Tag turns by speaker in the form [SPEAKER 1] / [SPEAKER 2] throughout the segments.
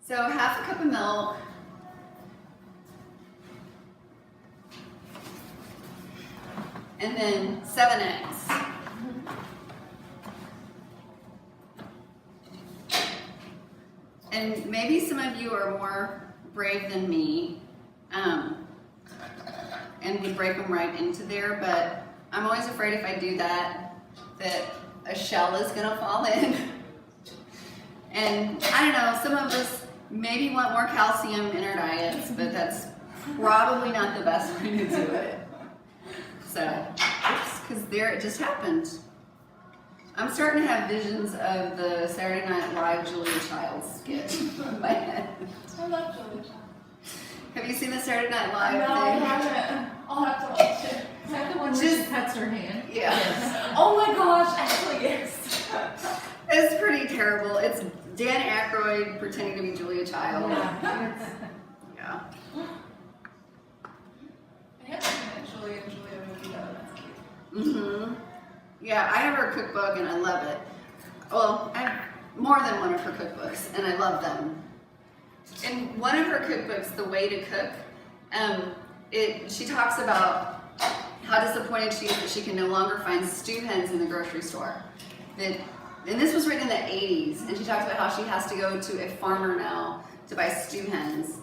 [SPEAKER 1] So half a cup of milk. And then 7 eggs. And maybe some of you are more brave than me and would break them right into there, but I'm always afraid if I do that a shell is gonna fall in. And I don't know, some of us maybe want more calcium in our diets, but that's probably not the best way to do it. So, oops, because there it just happened. I'm starting to have visions of the Saturday Night Live Julia Child skit in my head.
[SPEAKER 2] I love Julia Child.
[SPEAKER 1] Have you seen the Saturday Night Live
[SPEAKER 2] No,
[SPEAKER 1] thing?
[SPEAKER 2] I haven't. I'll have to watch it.
[SPEAKER 3] Is that the one where she cuts her hand?
[SPEAKER 1] Yeah.
[SPEAKER 3] Yes.
[SPEAKER 2] Oh my gosh, actually yes.
[SPEAKER 1] It's pretty terrible. It's Dan Aykroyd pretending to be Julia Child. Yeah.
[SPEAKER 2] I haven't seen that Julia movie though. That's cute.
[SPEAKER 1] Mm-hmm. Yeah, I have her cookbook and I love it. Well, I have more than one of her cookbooks and I love them. In one of her cookbooks, The Way to Cook, she talks about how disappointed she is that she can no longer find stew hens in the grocery store. And this was written in the 80s, and she talks about how she has to go to a farmer now to buy stew hens,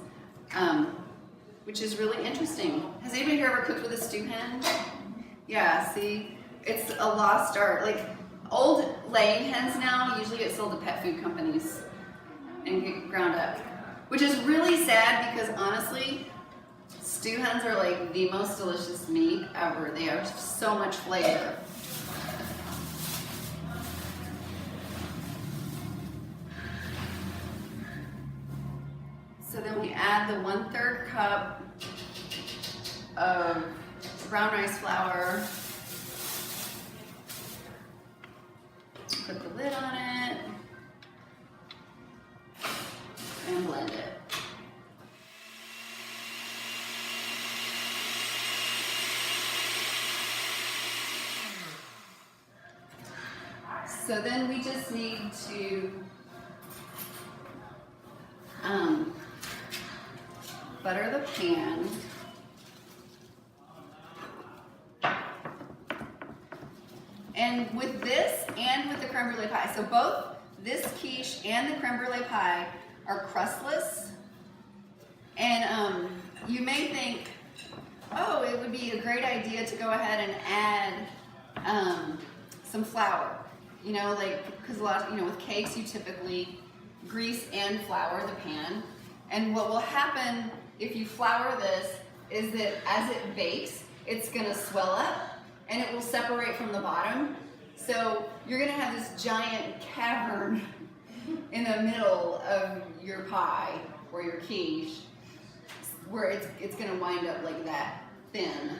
[SPEAKER 1] which is really interesting. Has anybody here ever cooked with a stew hen? Yeah, see, it's a lost art. Like, old laying hens now usually get sold to pet food companies and get ground up, which is really sad because honestly, stew hens are like the most delicious meat ever. They have so much flavor. So then we add the 1/3 cup of brown rice flour. Put the lid on it and blend it. So then we just need to butter the pan. And with this and with the creme brulee pie, so both this quiche and the creme brulee pie are crustless. And you may think, oh, it would be a great idea to go ahead and add some flour. You know, like, because a lot, with cakes you typically grease and flour the pan. And what will happen if you flour this is that as it bakes, it's gonna swell up and it will separate from the bottom. So you're gonna have this giant cavern in the middle of your pie or your quiche where it's gonna wind up like that thin,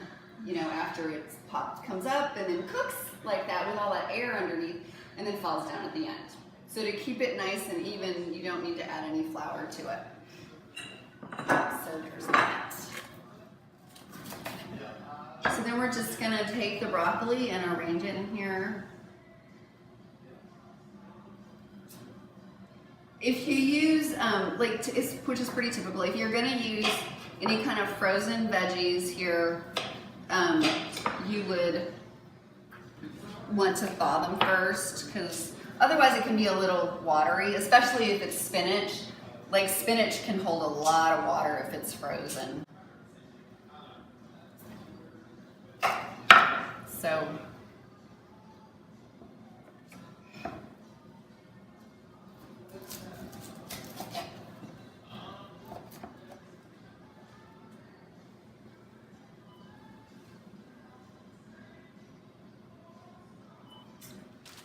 [SPEAKER 1] after it's popped, comes up and then cooks like that with all that air underneath and then falls down at the end. So to keep it nice and even, you don't need to add any flour to it. So there's that. So then we're just gonna take the broccoli and arrange it in here. If you use, which is pretty typical, if you're gonna use any kind of frozen veggies here, you would want to thaw them first, because otherwise it can be a little watery, especially if it's spinach. Like, spinach can hold a lot of water if it's frozen. So,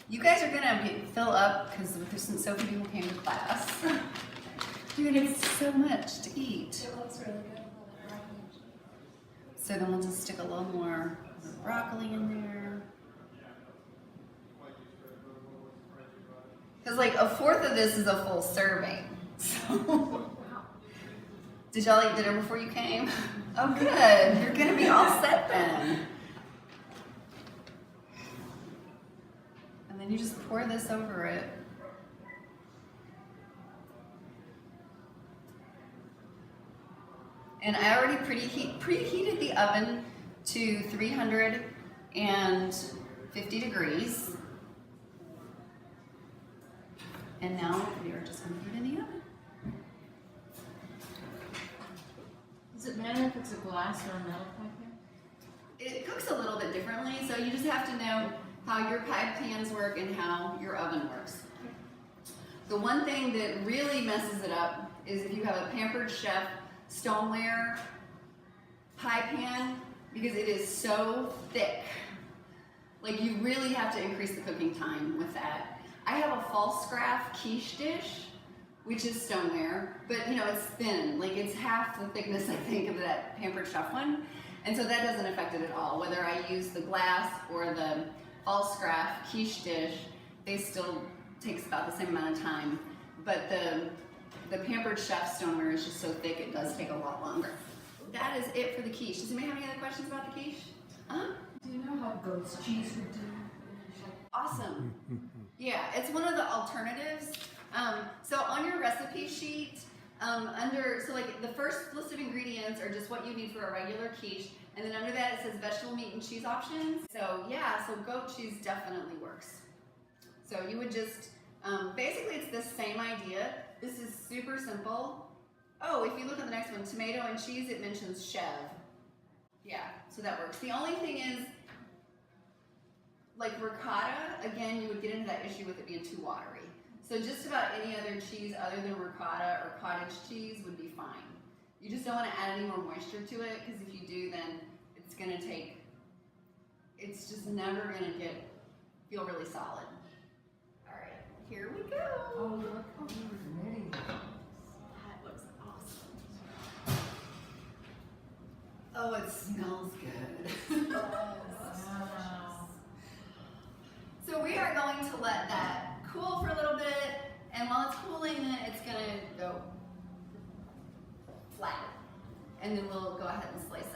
[SPEAKER 1] you guys are gonna fill up because since so few people came to class. You're gonna get so much to eat.
[SPEAKER 2] It looks really good.
[SPEAKER 1] So then we'll just stick a little more broccoli in there. Because like 1/4 of this is a full serving. So did y'all eat dinner before you came? Oh good, you're gonna be all set then. And then you just pour this over it. And I already preheated the oven to 350 degrees. And now we are just gonna put it in the oven.
[SPEAKER 3] Does it matter if it's a glass or a metal pie pan?
[SPEAKER 1] It cooks a little bit differently, so you just have to know how your pie pans work and how your oven works. The one thing that really messes it up is if you have a Pampered Chef stoneware pie pan, because it is so thick. Like, you really have to increase the cooking time with that. I have a false graph quiche dish, which is stoneware, but you know, it's thin. Like, it's half the thickness, I think, of that Pampered Chef one. And so that doesn't affect it at all. Whether I use the glass or the false graph quiche dish, they still takes about the same amount of time. But the Pampered Chef stoneware is just so thick, it does take a lot longer. That is it for the quiche. Does anybody have any other questions about the quiche?
[SPEAKER 2] Do you know how goat's cheese would do?
[SPEAKER 1] Awesome. Yeah, it's one of the alternatives. So on your recipe sheet, so like the first list of ingredients are just what you need for a regular quiche, and then under that it says vegetable, meat, and cheese options. So yeah, so goat cheese definitely works. So you would just, basically it's the same idea. This is super simple. Oh, if you look at the next one, tomato and cheese, it mentions chev. Yeah, so that works. The only thing is, like ricotta, again, you would get into that issue with it being too watery. So just about any other cheese other than ricotta or cottage cheese would be fine. You just don't want to add any more moisture to it, because if you do, then it's going to it's just never going to feel really solid. All right, here we go.
[SPEAKER 2] Oh, look how pretty.
[SPEAKER 1] That looks awesome. Oh, it smells good.
[SPEAKER 3] Wow.
[SPEAKER 1] So we are going to let that cool for a little bit, and while it's cooling, it's gonna go flat. And then we'll go ahead and slice